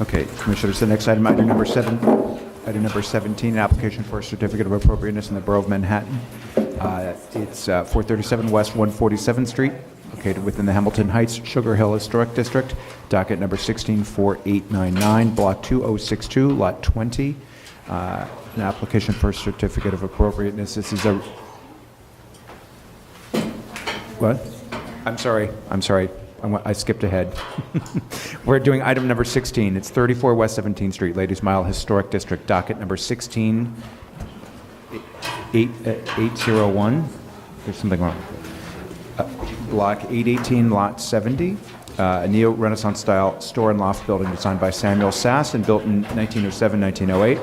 Okay, Commissioners, the next item, item number 17, an application for a certificate of appropriateness in the Borough of Manhattan. It's 437 West 147th Street, located within the Hamilton Heights Sugar Hill Historic District, docket number 164899, block 2062, lot 20. An application for a certificate of appropriateness. This is a... What? I'm sorry. I skipped ahead. We're doing item number 16. It's 34 West 17th Street, Ladies Mile Historic District, docket number 16801. There's something wrong. Block 818, lot 70. A neo-Renaissance style store and loft building designed by Samuel Sass and built in 1907-1908.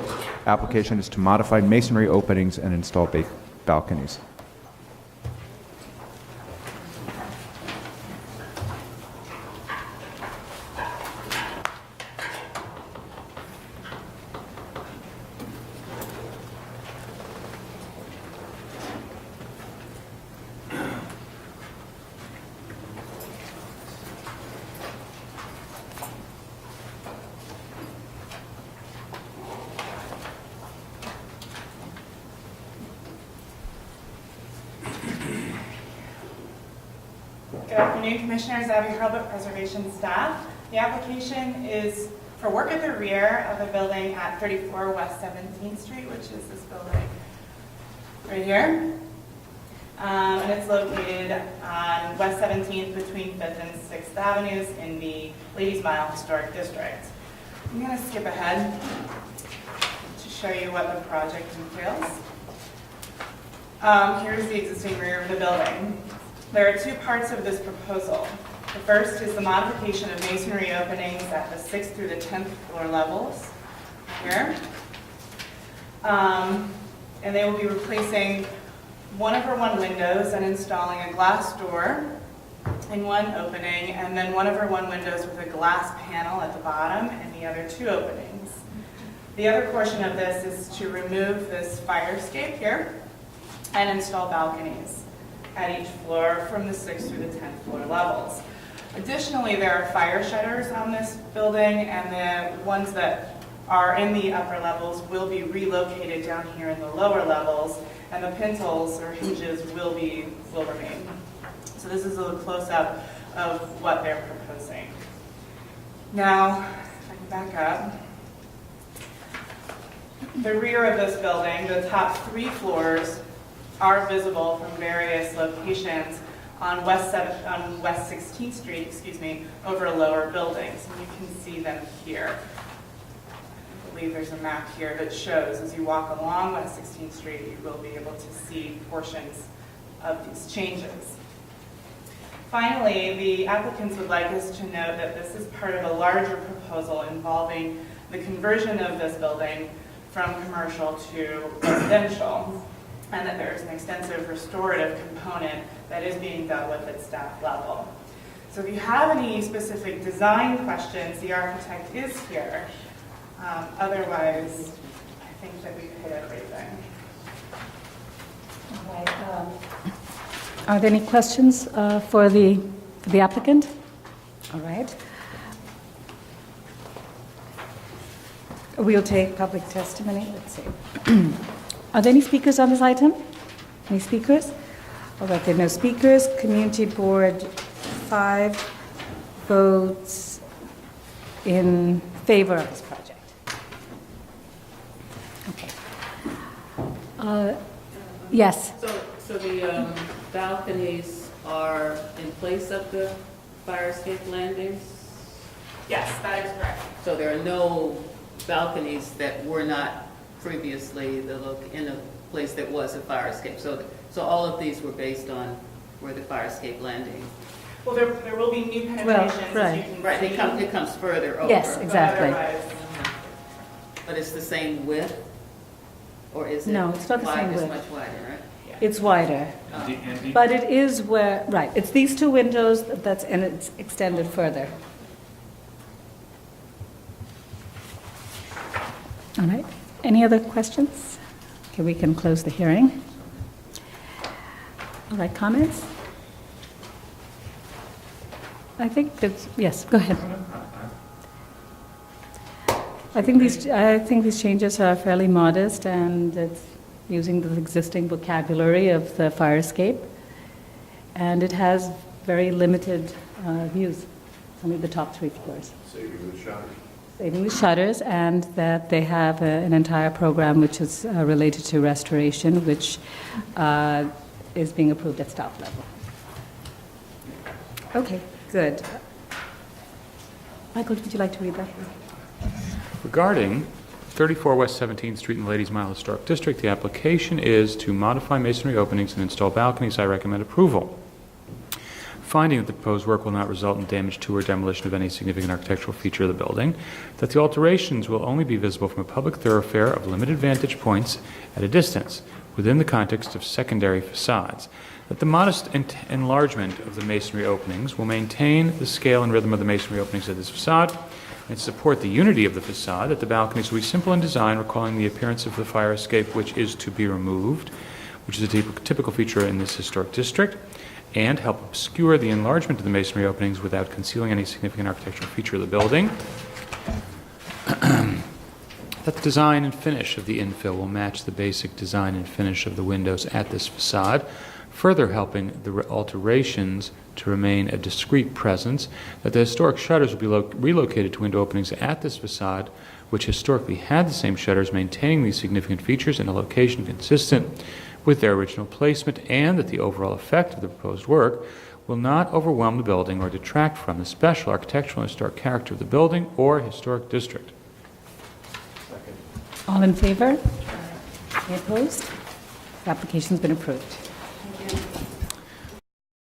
Application is to modify masonry openings and install balconies. Good afternoon, Commissioners. Abby Hurlbut, Preservation staff. The application is for work at the rear of a building at 34 West 17th Street, which is this building right here. And it's located on West 17th between 5th and 6th Avenues in the Ladies Mile Historic District. I'm going to skip ahead to show you what the project entails. Here's the existing rear of the building. There are two parts of this proposal. The first is the modification of masonry openings at the 6th through the 10th floor levels here. And they will be replacing 1/1 windows and installing a glass door in one opening, and then 1/1 windows with a glass panel at the bottom and the other two openings. The other portion of this is to remove this fire escape here and install balconies at each floor from the 6th through the 10th floor levels. Additionally, there are fire shutters on this building, and the ones that are in the upper levels will be relocated down here in the lower levels, and the pintles or hinges will remain. So this is a close-up of what they're proposing. Now, if I can back up. The rear of this building, the top 3 floors, are visible from various locations on West 16th Street, over lower buildings. And you can see them here. I believe there's a map here that shows as you walk along West 16th Street, you will be able to see portions of these changes. Finally, the applicants would like us to note that this is part of a larger proposal involving the conversion of this building from commercial to residential, and that there is an extensive restorative component that is being dealt with at staff level. So if you have any specific design questions, the architect is here. Otherwise, I think that we've hit everything. All right. Are there any questions for the applicant? All right. We'll take public testimony. Let's see. Are there any speakers on this item? Any speakers? All right, there are no speakers. Community Board, 5 votes in favor of this project. Okay. Yes. So the balconies are in place of the fire escape landings? Yes, that is correct. So there are no balconies that were not previously in a place that was a fire escape. So all of these were based on where the fire escape landing. Well, there will be new penetrations, as you can Right, see. it comes further over. Yes, exactly. But it's the same width, or is it? No, it's not the same It's width. much wider, right? It's wider, but it is where, right, it's these 2 windows and it's extended further. All right. Any other questions? Okay, we can close the hearing. All right, comments? I think that's, yes, go ahead. I think these changes are fairly modest, and it's using the existing vocabulary of the fire escape, and it has very limited views, only the top 3 floors. Saving the shutters, and that they have an entire program which is related to restoration, which is being approved at staff level. Okay, good. Michael, would you like to read that? Regarding 34 West 17th Street in the Ladies Mile Historic District, the application is to modify masonry openings and install balconies. I recommend approval. Finding that the proposed work will not result in damage to or demolition of any significant architectural feature of the building, that the alterations will only be visible from a public thoroughfare of limited vantage points at a distance within the context of secondary facades, that the modest enlargement of the masonry openings will maintain the scale and rhythm of the masonry openings of this facade, and support the unity of the facade, that the balconies will be simple in design, recalling the appearance of the fire escape which is to be removed, which is a typical feature in this historic district, and help obscure the enlargement of the masonry openings without concealing any significant architectural feature of the building. That the design and finish of the infill will match the basic design and finish of the windows at this facade, further helping the alterations to remain a discrete presence, that the historic shutters will be relocated to window openings at this facade, which historically had the same shutters, maintaining these significant features in a location consistent with their original placement, and that the overall effect of the proposed work will not overwhelm the building or detract from the special architectural and historic character of the building or historic district. All in favor? Any opposed? The application's been approved.